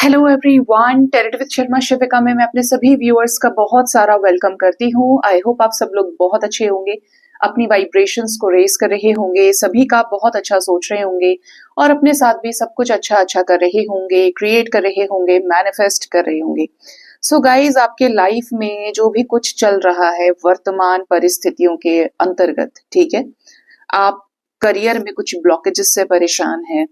Hello everyone, tarot with Sharma Shivika में मैं अपने सभी व्यूअर्स का बहुत सारा वेलकम करती हूँ। आई होप आप सब लोग बहुत अच्छे होंगे, अपनी वाइब्रेशंस को रेस कर रहे होंगे, सभी का बहुत अच्छा सोच रहे होंगे और अपने साथ भी सब कुछ अच्छा अच्छा कर रहे होंगे, क्रिएट कर रहे होंगे, मैनिफेस्ट कर रहे होंगे। सो गाइज, आपके लाइफ में जो भी कुछ चल रहा है वर्तमान परिस्थितियों के अंतर्गत, ठीक है, आप करियर में कुछ ब्लॉकेजेस से परेशान हैं,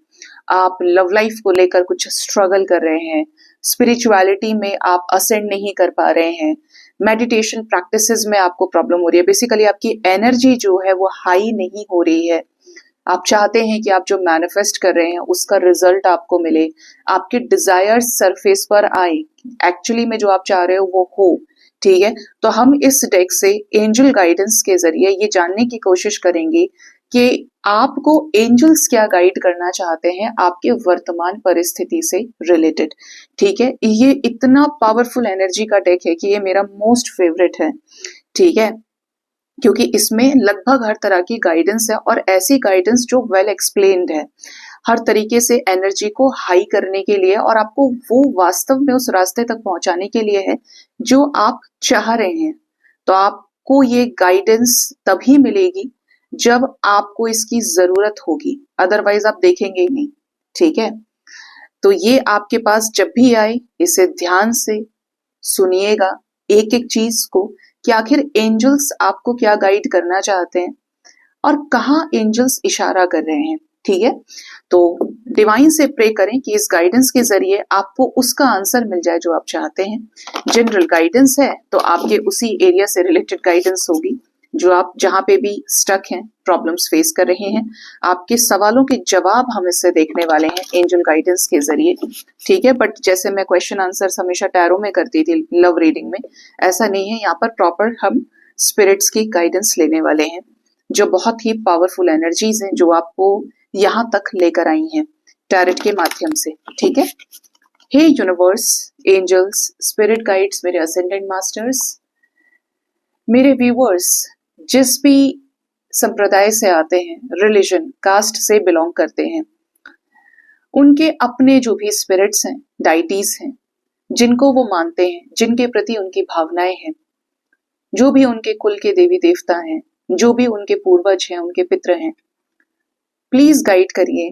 आप लव लाइफ को लेकर कुछ स्ट्रगल कर रहे हैं, स्पिरिचुअलिटी में आप असेंड नहीं कर पा रहे हैं, मेडिटेशन प्रैक्टिसेस में आपको प्रॉब्लम हो रही है, बेसिकली आपकी एनर्जी जो है वो हाई नहीं हो रही है। आप चाहते हैं कि आप जो मैनिफेस्ट कर रहे हैं उसका रिजल्ट आपको मिले, आपके डिजायर्स सरफेस पर आए, एक्चुअली में जो आप चाह रहे हो वो हो। ठीक है, तो हम इस डेक से एंजल गाइडेंस के जरिए ये जानने की कोशिश करेंगे कि आपको एंजल्स क्या गाइड करना चाहते हैं आपके वर्तमान परिस्थिति से रिलेटेड। ठीक है, ये इतना पावरफुल एनर्जी का डेक है कि ये मेरा मोस्ट फेवरेट है। ठीक है, क्योंकि इसमें लगभग हर तरह की गाइडेंस है और ऐसी गाइडेंस जो वेल एक्सप्लेन्ड है, हर तरीके से एनर्जी को हाई करने के लिए और आपको वो वास्तव में उस रास्ते तक पहुंचाने के लिए है जो आप चाह रहे हैं। तो आपको ये गाइडेंस तभी मिलेगी जब आपको इसकी जरूरत होगी, अदरवाइज आप देखेंगे ही नहीं। ठीक है, तो ये आपके पास जब भी आए इसे ध्यान से सुनिएगा, एक एक चीज को, कि आखिर एंजल्स आपको क्या गाइड करना चाहते हैं और कहाँ एंजल्स इशारा कर रहे हैं। ठीक है, तो डिवाइन से प्रे करें कि इस गाइडेंस के जरिए आपको उसका आंसर मिल जाए जो आप चाहते हैं। जनरल गाइडेंस है तो आपके उसी एरिया से रिलेटेड गाइडेंस होगी जो आप जहां पे भी स्टक हैं, प्रॉब्लम्स फेस कर रहे हैं, आपके सवालों के जवाब हम इससे देखने वाले हैं एंजल गाइडेंस के जरिए। ठीक है, बट जैसे मैं क्वेश्चन आंसर हमेशा टैरो में करती थी लव रीडिंग में, ऐसा नहीं है, यहाँ पर प्रॉपर हम स्पिरिट्स की गाइडेंस लेने वाले हैं जो बहुत ही पावरफुल एनर्जीज हैं जो आपको यहाँ तक लेकर आई हैं टैरेट के माध्यम से। ठीक है, हे यूनिवर्स, एंजल्स, स्पिरिट गाइड्स, मेरे असेंडेंट मास्टर्स, मेरे व्यूअर्स जिस भी संप्रदाय से आते हैं, रिलीजन, कास्ट से बिलोंग करते हैं, उनके अपने जो भी स्पिरिट्स हैं, डाइटीज हैं, जिनको वो मानते हैं, जिनके प्रति उनकी भावनाएं हैं, जो भी उनके कुल के देवी देवता हैं, जो भी उनके पूर्वज हैं, उनके पितृ हैं, प्लीज गाइड करिए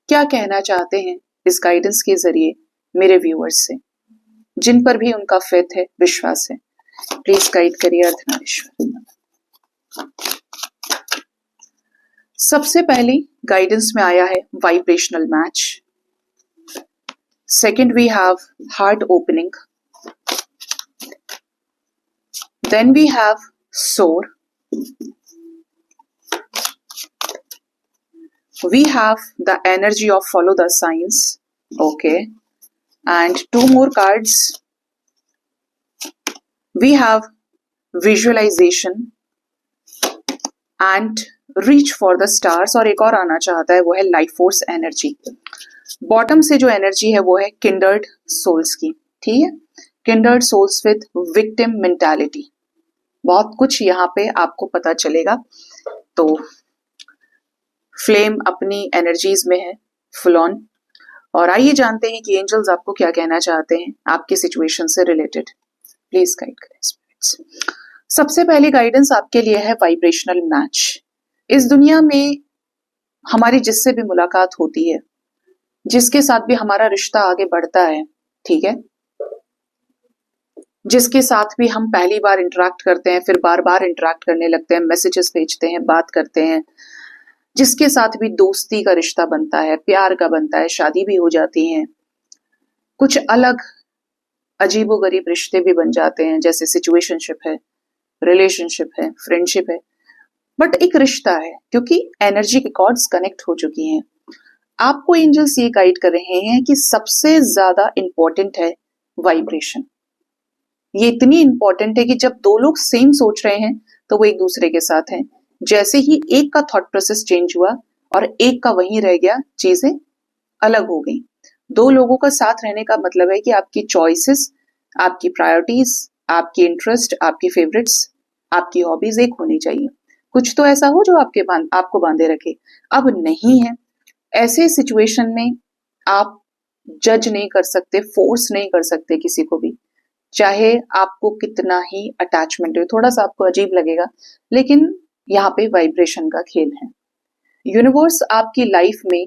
क्या कहना चाहते हैं इस गाइडेंस के जरिए मेरे व्यूअर्स से, जिन पर भी उनका फेथ है, विश्वास है। प्लीज गाइड करिए अर्धनारीश्वर। सबसे पहली गाइडेंस में आया है vibrational match. Second we have heart opening, then we have sore, we have the energy of follow the signs. Okay, and two more cards. We have visualization and reach for the stars, और एक और आना चाहता है वो है life force energy. Bottom से जो एनर्जी है वो है किंडर्ड सोल्स की। ठीक है, kindred souls with victim mentality, बहुत कुछ यहाँ पे आपको पता चलेगा। तो फ्लेम अपनी एनर्जीज में है फुल ऑन, और आइए जानते हैं कि एंजल्स आपको क्या कहना चाहते हैं आपकी सिचुएशन से रिलेटेड। प्लीज गाइड करें स्पिरिट्स। सबसे पहली गाइडेंस आपके लिए है वाइब्रेशनल मैच। इस दुनिया में हमारी जिससे भी मुलाकात होती है, जिसके साथ भी हमारा रिश्ता आगे बढ़ता है, ठीक है, जिसके साथ भी हम पहली बार इंटरेक्ट करते हैं, फिर बार बार इंटरेक्ट करने लगते हैं, मैसेजेस भेजते हैं, बात करते हैं, जिसके साथ भी दोस्ती का रिश्ता बनता है, प्यार का बनता है, शादी भी हो जाती है, कुछ अलग अजीबोगरीब रिश्ते भी बन जाते हैं, जैसे सिचुएशनशिप है, रिलेशनशिप है, फ्रेंडशिप है, बट एक रिश्ता है क्योंकि एनर्जी के कॉर्ड्स कनेक्ट हो चुकी हैं। आपको एंजल्स ये गाइड कर रहे हैं कि सबसे ज्यादा इंपॉर्टेंट है वाइब्रेशन। ये इतनी इंपॉर्टेंट है कि जब दो लोग सेम सोच रहे हैं तो वो एक दूसरे के साथ हैं। जैसे ही एक का थॉट प्रोसेस चेंज हुआ और एक का वहीं रह गया, चीजें अलग हो गई। दो लोगों का साथ रहने का मतलब है कि आपकी चॉइसेस, आपकी प्रायोरिटीज, आपकी इंटरेस्ट, आपकी फेवरेट्स, आपकी हॉबीज एक होनी चाहिए। कुछ तो ऐसा हो जो आपको बांधे रखे, अब नहीं है। ऐसे सिचुएशन में आप जज नहीं कर सकते, फोर्स नहीं कर सकते किसी को भी, चाहे आपको कितना ही अटैचमेंट हो। थोड़ा सा आपको अजीब लगेगा, लेकिन यहाँ पे वाइब्रेशन का खेल है। यूनिवर्स आपकी लाइफ में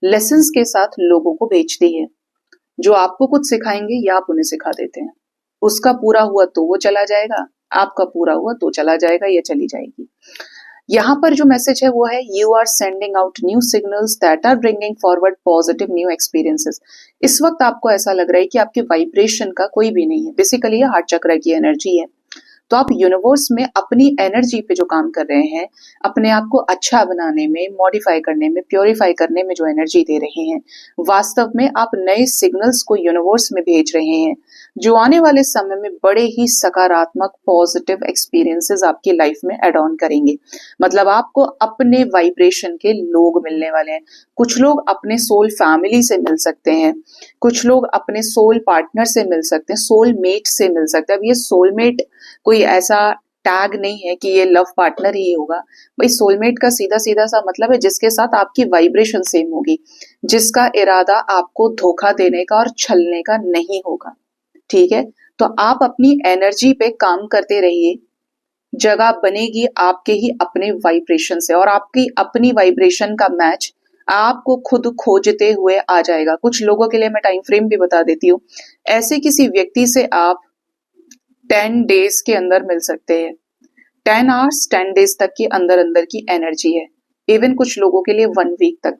लेसन्स के साथ लोगों को भेजती है, जो आपको कुछ सिखाएंगे या आप उन्हें सिखा देते हैं। उसका पूरा हुआ तो वो चला जाएगा, आपका पूरा हुआ तो चला जाएगा या चली जाएगी। यहाँ पर जो मैसेज है वो है, you are sending out new signals that are bringing forward positive new experiences. इस वक्त आपको ऐसा लग रहा है कि आपके वाइब्रेशन का कोई भी नहीं है। बेसिकली ये हार्ट चक्र की एनर्जी है। तो आप यूनिवर्स में अपनी एनर्जी पे जो काम कर रहे हैं, अपने आप को अच्छा बनाने में, मॉडिफाई करने में, प्योरीफाई करने में जो एनर्जी दे रहे हैं, वास्तव में आप नए सिग्नल्स को यूनिवर्स में भेज रहे हैं, जो आने वाले समय में बड़े ही सकारात्मक पॉजिटिव एक्सपीरियंसेस आपकी लाइफ में एड ऑन करेंगे। मतलब आपको अपने वाइब्रेशन के लोग मिलने वाले हैं। कुछ लोग अपने सोल फैमिली से मिल सकते हैं, कुछ लोग अपने सोल पार्टनर से मिल सकते हैं, सोल मेट से मिल सकते हैं। अब ये सोलमेट कोई ऐसा टैग नहीं है कि ये लव पार्टनर ही होगा। भाई सोलमेट का सीधा सीधा सा मतलब है जिसके साथ आपकी वाइब्रेशन सेम होगी, जिसका इरादा आपको धोखा देने का और छलने का नहीं होगा। ठीक है, तो आप अपनी एनर्जी पे काम करते रहिए, जगह बनेगी आपके ही अपने वाइब्रेशन से, और आपकी अपनी वाइब्रेशन का मैच आपको खुद खोजते हुए आ जाएगा। कुछ लोगों के लिए मैं टाइम फ्रेम भी बता देती हूँ। ऐसे किसी व्यक्ति से आप 10 डेज के अंदर मिल सकते हैं। 10 आवर्स 10 डेज तक की अंदर अंदर की एनर्जी है। इवन कुछ लोगों के लिए 1 वीक तक।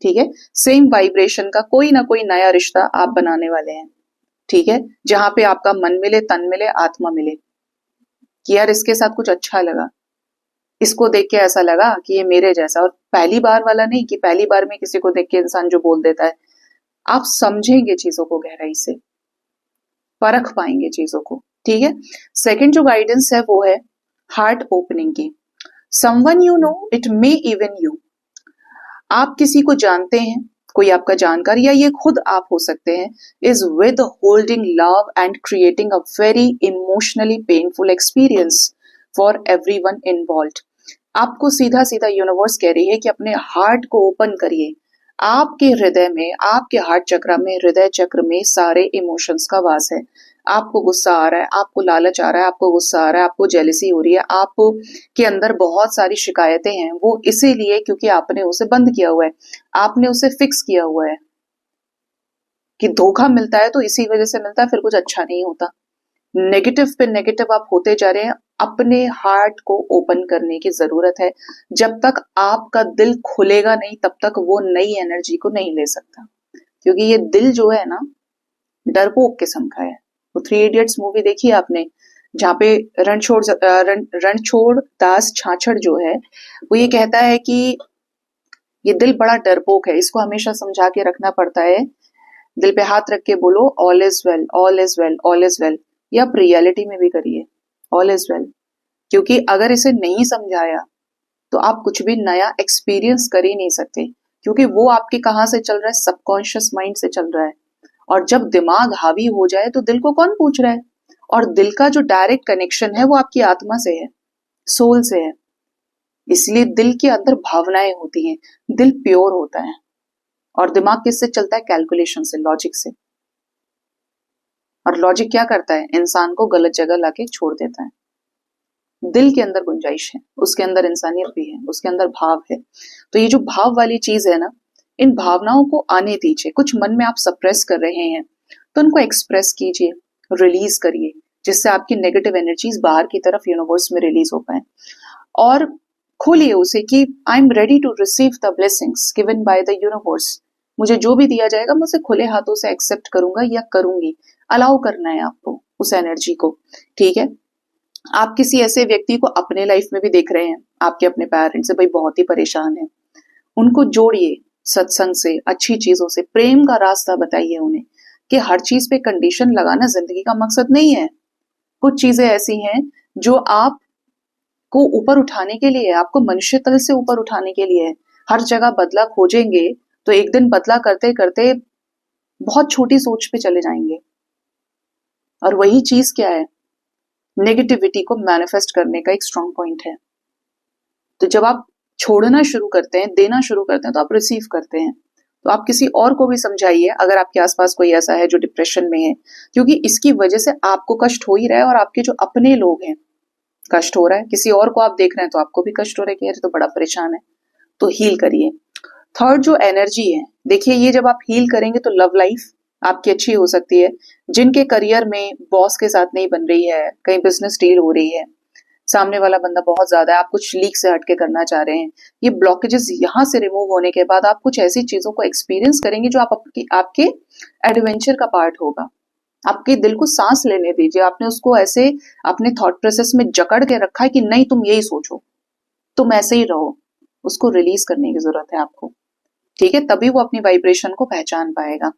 ठीक है, सेम वाइब्रेशन का कोई ना कोई नया रिश्ता आप बनाने वाले हैं। ठीक है, जहां पे आपका मन मिले, तन मिले, आत्मा मिले, कि यार इसके साथ कुछ अच्छा लगा, इसको देख के ऐसा लगा कि ये मेरे जैसा। और पहली बार वाला नहीं कि पहली बार में किसी को देख के इंसान जो बोल देता है। आप समझेंगे चीजों को गहराई से, परख पाएंगे चीजों को। ठीक है, सेकंड जो गाइडेंस है वो है हार्ट ओपनिंग की। Someone you know, it may even you. आप किसी को जानते हैं, कोई आपका जानकार या ये खुद आप हो सकते हैं, is with holding love and creating a very emotionally painful experience for everyone involved. आपको सीधा सीधा यूनिवर्स कह रही है कि अपने हार्ट को ओपन करिए। आपके हृदय में, आपके हार्ट चक्र में, हृदय चक्र में सारे इमोशंस का वास है। आपको गुस्सा आ रहा है, आपको लालच आ रहा है, आपको गुस्सा आ रहा है, आपको जेलसी हो रही है, आप के अंदर बहुत सारी शिकायतें हैं, वो इसीलिए क्योंकि आपने उसे बंद किया हुआ है, आपने उसे फिक्स किया हुआ है कि धोखा मिलता है तो इसी वजह से मिलता है, फिर कुछ अच्छा नहीं होता। नेगेटिव पे नेगेटिव आप होते जा रहे हैं। अपने हार्ट को ओपन करने की जरूरत है। जब तक आपका दिल खुलेगा नहीं, तब तक वो नई एनर्जी को नहीं ले सकता। क्योंकि ये दिल जो है ना, डरपोक किस्म का है। वो 3 इडियट्स मूवी देखी है आपने, जहाँ पे रणछोड़ दास छाछड़ जो है, वो ये कहता है कि ये दिल बड़ा डरपोक है, इसको हमेशा समझा के रखना पड़ता है। दिल पे हाथ रख के बोलो all is well, all is well, all is well. ये आप रियलिटी में भी करिए, ऑल इज वेल। क्योंकि अगर इसे नहीं समझाया तो आप कुछ भी नया एक्सपीरियंस कर ही नहीं सकते। क्योंकि वो आपके कहाँ से चल रहा है, सबकॉन्शियस माइंड से चल रहा है। और जब दिमाग हावी हो जाए तो दिल को कौन पूछ रहा है। और दिल का जो डायरेक्ट कनेक्शन है वो आपकी आत्मा से है, सोल से है। इसलिए दिल के अंदर भावनाएं होती हैं, दिल प्योर होता है। और दिमाग किससे चलता है, कैलकुलेशन से, लॉजिक से। और लॉजिक क्या करता है, इंसान को गलत जगह लाके छोड़ देता है। दिल के अंदर गुंजाइश है, उसके अंदर इंसानियत भी है, उसके अंदर भाव है। तो ये जो भाव वाली चीज है ना, इन भावनाओं को आने दीजिए। कुछ मन में आप सप्रेस कर रहे हैं तो उनको एक्सप्रेस कीजिए, रिलीज करिए, जिससे आपकी नेगेटिव एनर्जीज बाहर की तरफ यूनिवर्स में रिलीज हो पाए। और खोलिए उसे कि I am ready to receive the blessings given by the universe. मुझे जो भी दिया जाएगा मैं उसे खुले हाथों से एक्सेप्ट करूंगा या करूंगी। अलाउ करना है आपको उस एनर्जी को। ठीक है, आप किसी ऐसे व्यक्ति को अपने लाइफ में भी देख रहे हैं, आपके अपने पेरेंट्स से भाई बहुत ही परेशान है, उनको जोड़िए सत्संग से, अच्छी चीजों से, प्रेम का रास्ता बताइए उन्हें कि हर चीज पे कंडीशन लगाना जिंदगी का मकसद नहीं है। कुछ चीजें ऐसी हैं जो आप को ऊपर उठाने के लिए है, आपको मनुष्य तल से ऊपर उठाने के लिए है। हर जगह बदला खोजेंगे तो एक दिन बदला करते करते बहुत छोटी सोच पे चले जाएंगे। और वही चीज क्या है, नेगेटिविटी को मैनिफेस्ट करने का एक स्ट्रॉन्ग पॉइंट है। तो जब आप छोड़ना शुरू करते हैं, देना शुरू करते हैं, तो आप रिसीव करते हैं। तो आप किसी और को भी समझाइए अगर आपके आसपास कोई ऐसा है जो डिप्रेशन में है, क्योंकि इसकी वजह से आपको कष्ट हो ही रहा है और आपके जो अपने लोग हैं कष्ट हो रहा है। किसी और को आप देख रहे हैं तो आपको भी कष्ट हो रहा है कि यार तो बड़ा परेशान है। तो हील करिए। थर्ड जो एनर्जी है, देखिए ये जब आप हील करेंगे तो लव लाइफ आपकी अच्छी हो सकती है। जिनके करियर में बॉस के साथ नहीं बन रही है, कहीं बिजनेस डील हो रही है, सामने वाला बंदा बहुत ज्यादा है, आप कुछ लीक से हटके करना चाह रहे हैं, ये ब्लॉकेजेस यहाँ से रिमूव होने के बाद आप कुछ ऐसी चीजों को एक्सपीरियंस करेंगे जो आपके एडवेंचर का पार्ट होगा। आपके दिल को सांस लेने दीजिए। आपने उसको ऐसे अपने थॉट प्रोसेस में जकड़ के रखा है कि नहीं तुम यही सोचो, तुम ऐसे ही रहो, उसको रिलीज करने की जरूरत है आपको। ठीक है, तभी वो अपनी वाइब्रेशन को पहचान पाएगा।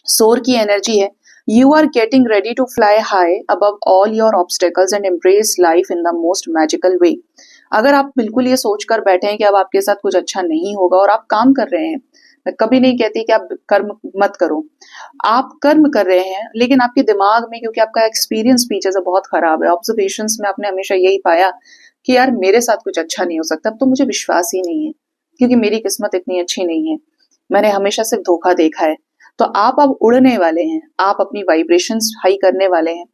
सोर की एनर्जी है, you are getting ready to fly high above all your obstacles and embrace life in the most magical way. अगर आप बिल्कुल ये सोचकर बैठे हैं कि अब आपके साथ कुछ अच्छा नहीं होगा और आप काम कर रहे हैं, मैं कभी नहीं कहती कि आप कर्म मत करो, आप कर्म कर रहे हैं, लेकिन आपके दिमाग में, क्योंकि आपका एक्सपीरियंस पीछे से बहुत खराब है, ऑब्जर्वेशंस में आपने हमेशा यही पाया कि यार मेरे साथ कुछ अच्छा नहीं हो सकता, अब तो मुझे विश्वास ही नहीं है क्योंकि मेरी किस्मत इतनी अच्छी नहीं है, मैंने हमेशा सिर्फ धोखा देखा है। तो आप अब उड़ने वाले हैं, आप अपनी वाइब्रेशंस हाई करने वाले हैं,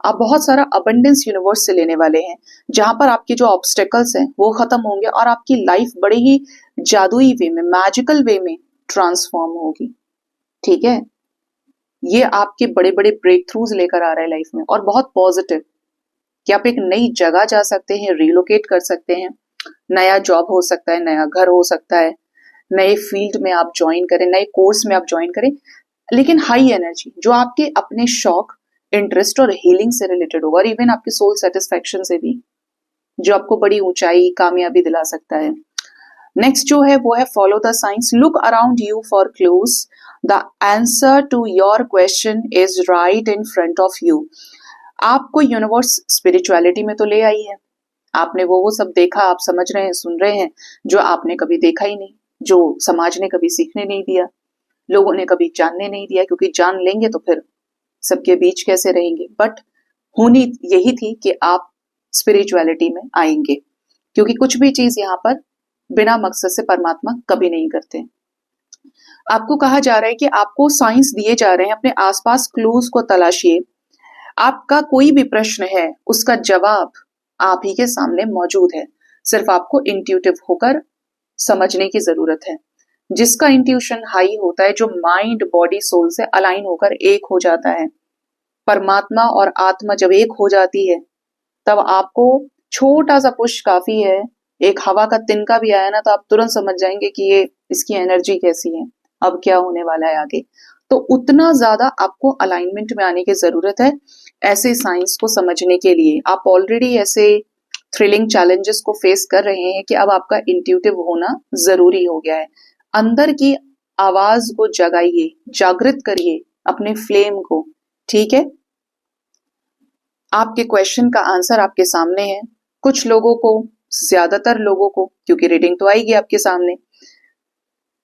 आप बहुत सारा अबंडेंस यूनिवर्स से लेने वाले हैं, जहां पर आपके जो ऑब्स्टेकल्स हैं वो खत्म होंगे और आपकी लाइफ बड़े ही जादुई वे में, मैजिकल वे में ट्रांसफॉर्म होगी। ठीक है, ये आपके बड़े बड़े ब्रेक थ्रूज लेकर आ रहा है लाइफ में, और बहुत पॉजिटिव कि आप एक नई जगह जा सकते हैं, रिलोकेट कर सकते हैं, नया जॉब हो सकता है, नया घर हो सकता है, नए फील्ड में आप ज्वाइन करें, नए कोर्स में आप ज्वाइन करें, लेकिन हाई एनर्जी जो आपके अपने शौक, इंटरेस्ट और हीलिंग से रिलेटेड होगा, और इवन आपके सोल सेटिस्फेक्शन से भी, जो आपको बड़ी ऊंचाई, कामयाबी दिला सकता है। नेक्स्ट जो है वो है follow the science, look around you for clues, the answer to your question is right in front of you. आपको यूनिवर्स स्पिरिचुअलिटी में तो ले आई है, आपने वो सब देखा, आप समझ रहे हैं, सुन रहे हैं, जो आपने कभी देखा ही नहीं, जो समाज ने कभी सीखने नहीं दिया, लोगों ने कभी जानने नहीं दिया, क्योंकि जान लेंगे तो फिर सबके बीच कैसे रहेंगे। बट होनी यही थी कि आप स्पिरिचुअलिटी में आएंगे, क्योंकि कुछ भी चीज यहाँ पर बिना मकसद से परमात्मा कभी नहीं करते। आपको कहा जा रहा है कि आपको साइंस दिए जा रहे हैं, अपने आसपास क्लूज को तलाशिए। आपका कोई भी प्रश्न है उसका जवाब आप ही के सामने मौजूद है, सिर्फ आपको इंट्यूटिव होकर समझने की जरूरत है। जिसका इंट्यूशन हाई होता है, जो माइंड बॉडी सोल से अलाइन होकर एक हो जाता है, परमात्मा और आत्मा जब एक हो जाती है, तब आपको छोटा सा पुश काफी है, एक हवा का तिनका भी आया ना तो आप तुरंत समझ जाएंगे कि ये इसकी एनर्जी कैसी है, अब क्या होने वाला है आगे। तो उतना ज्यादा आपको अलाइनमेंट में आने की जरूरत है ऐसे साइंस को समझने के लिए। आप ऑलरेडी ऐसे थ्रिलिंग चैलेंजेस को फेस कर रहे हैं कि अब आपका इंट्यूटिव होना जरूरी हो गया है। अंदर की आवाज को जगाइए, जागृत करिए अपने फ्लेम को। ठीक है, आपके क्वेश्चन का आंसर आपके सामने है। कुछ लोगों को, ज्यादातर लोगों को, क्योंकि रीडिंग तो आएगी आपके सामने,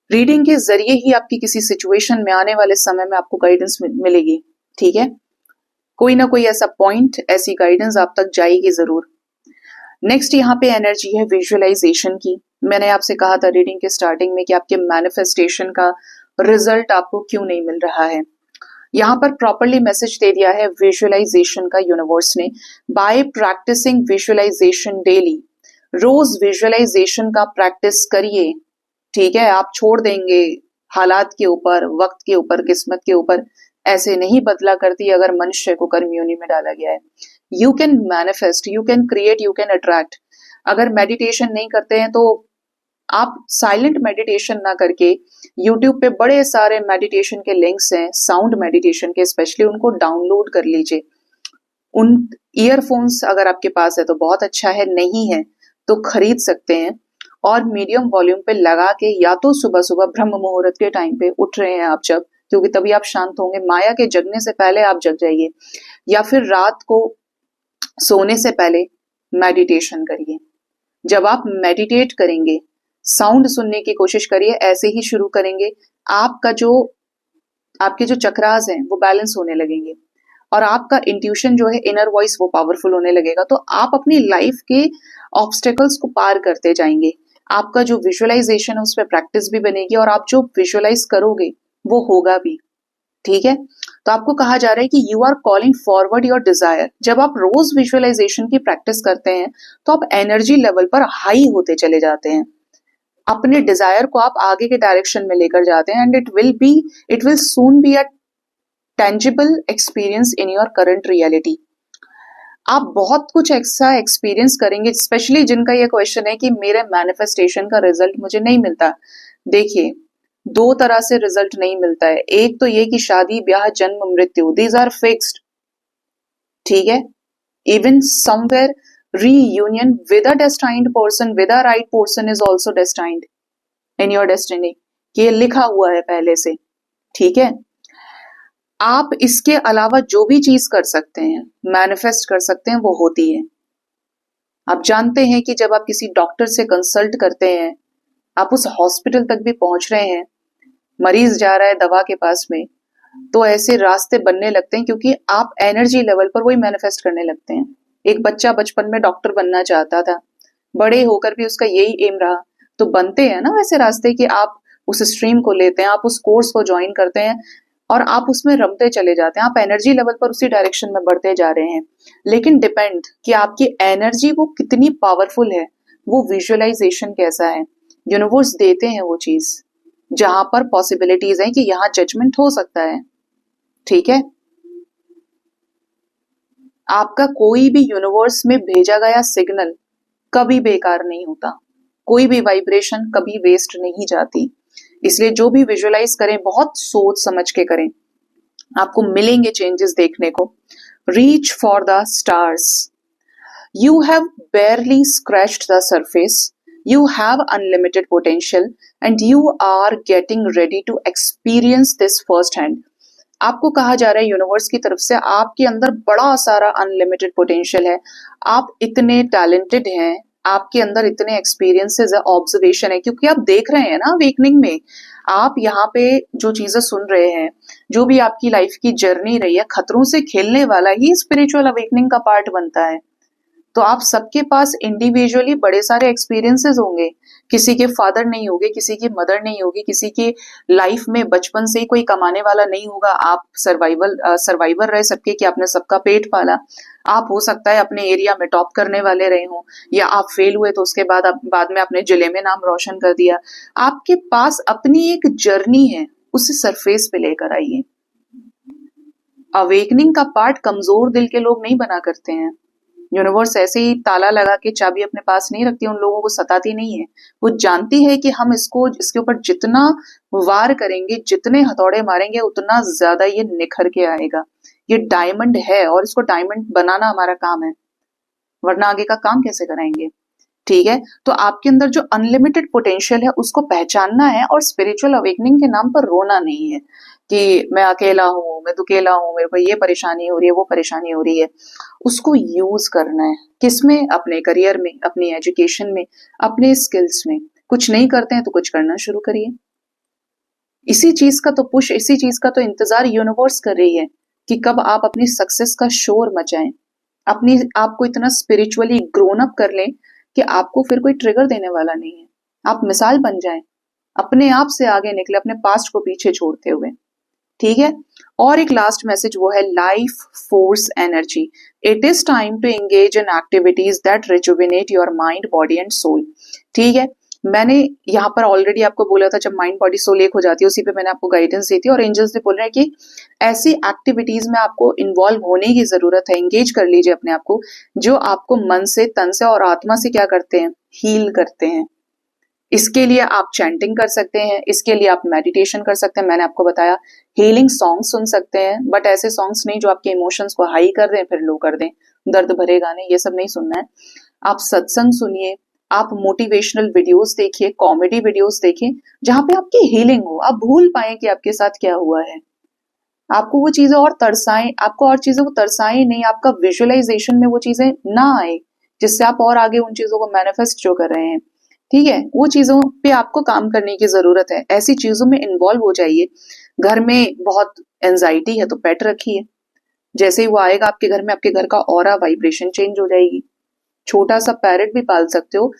रीडिंग के जरिए ही आपकी किसी सिचुएशन में आने वाले समय में आपको गाइडेंस मिलेगी। ठीक है, कोई ना कोई ऐसा पॉइंट, ऐसी गाइडेंस आप तक जाएगी जरूर। नेक्स्ट यहाँ पे एनर्जी है विजुअलाइजेशन की। मैंने आपसे कहा था रीडिंग के स्टार्टिंग में कि आपके मैनिफेस्टेशन का रिजल्ट आपको क्यों नहीं मिल रहा है। यहाँ पर प्रॉपरली मैसेज दे दिया है विजुअलाइजेशन का यूनिवर्स ने, बाय प्रैक्टिसिंग विजुअलाइजेशन डेली। रोज विजुअलाइजेशन का प्रैक्टिस करिए। ठीक है, आप छोड़ देंगे हालात के ऊपर, वक्त के ऊपर, किस्मत के ऊपर, ऐसे नहीं बदला करती अगर मनुष्य को कर्म योनि में डाला गया है। You can manifest, you can create, you can attract. अगर मेडिटेशन नहीं करते हैं तो आप साइलेंट मेडिटेशन ना करके यूट्यूब पे बड़े सारे मेडिटेशन के लिंक्स हैं, साउंड मेडिटेशन के स्पेशली, उनको डाउनलोड कर लीजिए। उन ईयरफोन्स अगर आपके पास है तो बहुत अच्छा है, नहीं है तो खरीद सकते हैं, और मीडियम वॉल्यूम पे लगा के, या तो सुबह सुबह ब्रह्म मुहूर्त के टाइम पे उठ रहे हैं आप जब, क्योंकि तभी आप शांत होंगे, माया के जगने से पहले आप जग जाइए, या फिर रात को सोने से पहले मेडिटेशन करिए। जब आप मेडिटेट करेंगे, साउंड सुनने की कोशिश करिए, ऐसे ही शुरू करेंगे, आपके जो चक्रास हैं वो बैलेंस होने लगेंगे, और आपका इंट्यूशन जो है, इनर वॉइस, वो पावरफुल होने लगेगा। तो आप अपनी लाइफ के ऑब्स्टेकल्स को पार करते जाएंगे। आपका जो विजुअलाइजेशन है उस पर प्रैक्टिस भी बनेगी और आप जो विजुअलाइज करोगे वो होगा भी। ठीक है, तो आपको कहा जा रहा है कि you are calling forward your desire. जब आप रोज विजुअलाइजेशन की प्रैक्टिस करते हैं तो आप एनर्जी लेवल पर हाई होते चले जाते हैं, अपने डिजायर को आप आगे के डायरेक्शन में लेकर जाते हैं, and it will soon be a tangible experience in your current reality. आप बहुत कुछ ऐसा एक्सपीरियंस करेंगे, स्पेशली जिनका ये क्वेश्चन है कि मेरे मैनिफेस्टेशन का रिजल्ट मुझे नहीं मिलता। देखिए, दो तरह से रिजल्ट नहीं मिलता है। एक तो ये कि शादी ब्याह जन्म मृत्यु, दीज आर फिक्स्ड। ठीक है, even somewhere reunion with a destined person, with a right person is also destined in your destiny, ये लिखा हुआ है पहले से। ठीक है, आप इसके अलावा जो भी चीज कर सकते हैं, मैनिफेस्ट कर सकते हैं, वो होती है। आप जानते हैं कि जब आप किसी डॉक्टर से कंसल्ट करते हैं, आप उस हॉस्पिटल तक भी पहुंच रहे हैं, मरीज जा रहा है दवा के पास में, तो ऐसे रास्ते बनने लगते हैं क्योंकि आप एनर्जी लेवल पर वही मैनिफेस्ट करने लगते हैं। एक बच्चा बचपन में डॉक्टर बनना चाहता था, बड़े होकर भी उसका यही एम रहा, तो बनते हैं ना वैसे रास्ते कि आप उस स्ट्रीम को लेते हैं, आप उस कोर्स को ज्वाइन करते हैं और आप उसमें रमते चले जाते हैं, आप एनर्जी लेवल पर उसी डायरेक्शन में बढ़ते जा रहे हैं। लेकिन डिपेंड कि आपकी एनर्जी वो कितनी पावरफुल है, वो विजुअलाइजेशन कैसा है, यूनिवर्स देते हैं वो चीज जहां पर पॉसिबिलिटीज है कि यहाँ जजमेंट हो सकता है। ठीक है, आपका कोई भी यूनिवर्स में भेजा गया सिग्नल कभी बेकार नहीं होता, कोई भी वाइब्रेशन कभी वेस्ट नहीं जाती। इसलिए जो भी विजुअलाइज करें बहुत सोच समझ के करें, आपको मिलेंगे चेंजेस देखने को। Reach for the stars, you have barely scratched the surface, you have unlimited potential and you are getting ready to experience this first hand। आपको कहा जा रहा है यूनिवर्स की तरफ से आपके अंदर बड़ा सारा अनलिमिटेड पोटेंशियल है, आप इतने टैलेंटेड हैं, आपके अंदर इतने एक्सपीरियंसेस है, ऑब्जर्वेशन है, क्योंकि आप देख रहे हैं ना अवेकनिंग में, आप यहाँ पे जो चीजें सुन रहे हैं, जो भी आपकी लाइफ की जर्नी रही है, खतरों से खेलने वाला ही स्पिरिचुअल अवेकनिंग का पार्ट बनता है। तो आप सबके पास इंडिविजुअली बड़े सारे एक्सपीरियंसेस होंगे, किसी के फादर नहीं होंगे, किसी की मदर नहीं होगी, किसी की लाइफ में बचपन से ही कोई कमाने वाला नहीं होगा, आप सर्वाइवर रह सबके कि आपने सबका पेट पाला। आप हो सकता है अपने एरिया में टॉप करने वाले रहे हों, या आप फेल हुए तो उसके बाद में अपने जिले में नाम रोशन कर दिया। आपके पास अपनी एक जर्नी है, उसे सरफेस पे लेकर आइए। अवेकनिंग का पार्ट कमजोर दिल के लोग नहीं बना करते हैं। यूनिवर्स ऐसे ही ताला लगा के चाबी अपने पास नहीं रखती, उन लोगों को सताती नहीं है। वो जानती है कि हम इसके ऊपर जितना वार करेंगे, जितने हथौड़े मारेंगे, उतना ज्यादा ये निखर के आएगा। ये डायमंड है और इसको डायमंड बनाना हमारा काम है, वरना आगे का काम कैसे कराएंगे। ठीक है, तो आपके अंदर जो अनलिमिटेड पोटेंशियल है उसको पहचानना है, और स्पिरिचुअल अवेकनिंग के नाम पर रोना नहीं है कि मैं अकेला हूं, मैं दुकेला हूं, मेरे को ये परेशानी हो रही है, वो परेशानी हो रही है। उसको यूज करना है, किसमें? अपने करियर में, अपनी एजुकेशन में, अपने स्किल्स में। कुछ नहीं करते हैं तो कुछ करना शुरू करिए। इसी चीज का तो पुश, इसी चीज का तो इंतजार यूनिवर्स कर रही है कि कब आप अपनी सक्सेस का शोर मचाएं, अपनी आपको इतना स्पिरिचुअली ग्रोन अप कर लें कि आपको फिर कोई ट्रिगर देने वाला नहीं है। आप मिसाल बन जाएं, अपने आप से आगे निकले, अपने पास्ट को पीछे छोड़ते हुए। ठीक है, और एक लास्ट मैसेज वो है life force energy. It is time to engage in activities that rejuvenate your mind body and soul. ठीक है, मैंने यहाँ पर ऑलरेडी आपको बोला था, जब माइंड बॉडी सोल एक हो जाती है, उसी पे मैंने आपको गाइडेंस दी थी, और एंजल्स भी बोल रहे हैं कि ऐसी एक्टिविटीज में आपको इन्वॉल्व होने की जरूरत है। एंगेज कर लीजिए अपने आप को, जो आपको मन से, तन से और आत्मा से क्या करते हैं? हील करते हैं। इसके लिए आप चैंटिंग कर सकते हैं, इसके लिए आप मेडिटेशन कर सकते हैं, मैंने आपको बताया। हीलिंग सॉन्ग सुन सकते हैं, बट ऐसे सॉन्ग्स नहीं जो आपके इमोशंस को हाई कर दें फिर लो कर दें, दर्द भरे गाने, ये सब नहीं सुनना है। आप सत्संग सुनिए, आप मोटिवेशनल वीडियोस देखिए, कॉमेडी वीडियोस देखिए, जहां पे आपकी हीलिंग हो, आप भूल पाए कि आपके साथ क्या हुआ है। आपको वो चीजें और तरसाएं, आपको और चीजों को तरसाएं नहीं, आपका विजुअलाइजेशन में वो चीजें ना आए जिससे आप और आगे उन चीजों को मैनिफेस्ट जो कर रहे हैं। ठीक है, वो चीजों पे आपको काम करने की जरूरत है, ऐसी चीजों में इन्वॉल्व हो जाइए। घर में बहुत एंजाइटी है तो पेट रखिए, जैसे ही वो आएगा आपके घर में, आपके घर का ऑरा वाइब्रेशन चेंज हो जाएगी। छोटा सा पैरेट भी पाल सकते हो,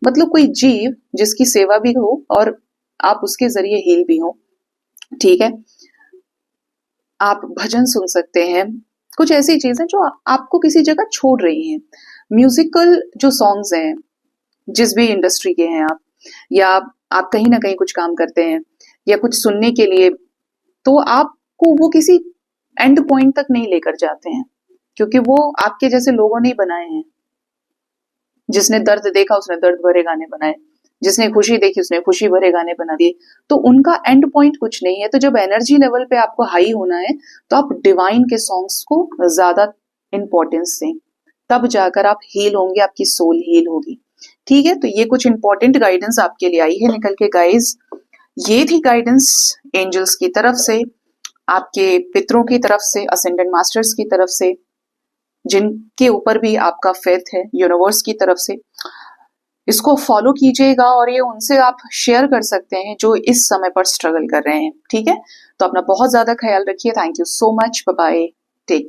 मतलब कोई जीव जिसकी सेवा भी हो और आप उसके जरिए हील भी हो। ठीक है, आप भजन सुन सकते हैं, कुछ ऐसी चीजें जो आपको किसी जगह छोड़ रही हैं। म्यूजिकल जो सॉन्ग्स हैं, जिस भी इंडस्ट्री के हैं आप, या आप कहीं ना कहीं कुछ काम करते हैं या कुछ सुनने के लिए, तो आपको वो किसी एंड पॉइंट तक नहीं लेकर जाते हैं, क्योंकि वो आपके जैसे लोगों ने ही बनाए हैं। जिसने दर्द देखा उसने दर्द भरे गाने बनाए, जिसने खुशी देखी उसने खुशी भरे गाने बना दिए। तो उनका एंड पॉइंट कुछ नहीं है। तो जब एनर्जी लेवल पे आपको हाई होना है तो आप डिवाइन के सॉन्ग्स को ज्यादा इंपॉर्टेंस दें, तब जाकर आप हील होंगे, आपकी सोल हील होगी। ठीक है, तो ये कुछ इंपॉर्टेंट गाइडेंस आपके लिए आई है निकल के गाइज। ये थी गाइडेंस एंजल्स की तरफ से, आपके पितरों की तरफ से, असेंडेंट मास्टर्स की तरफ से, जिनके ऊपर भी आपका फेथ है, यूनिवर्स की तरफ से। इसको फॉलो कीजिएगा और ये उनसे आप शेयर कर सकते हैं जो इस समय पर स्ट्रगल कर रहे हैं। ठीक है, तो अपना बहुत ज्यादा ख्याल रखिए। Thank you so much, bye bye, take care.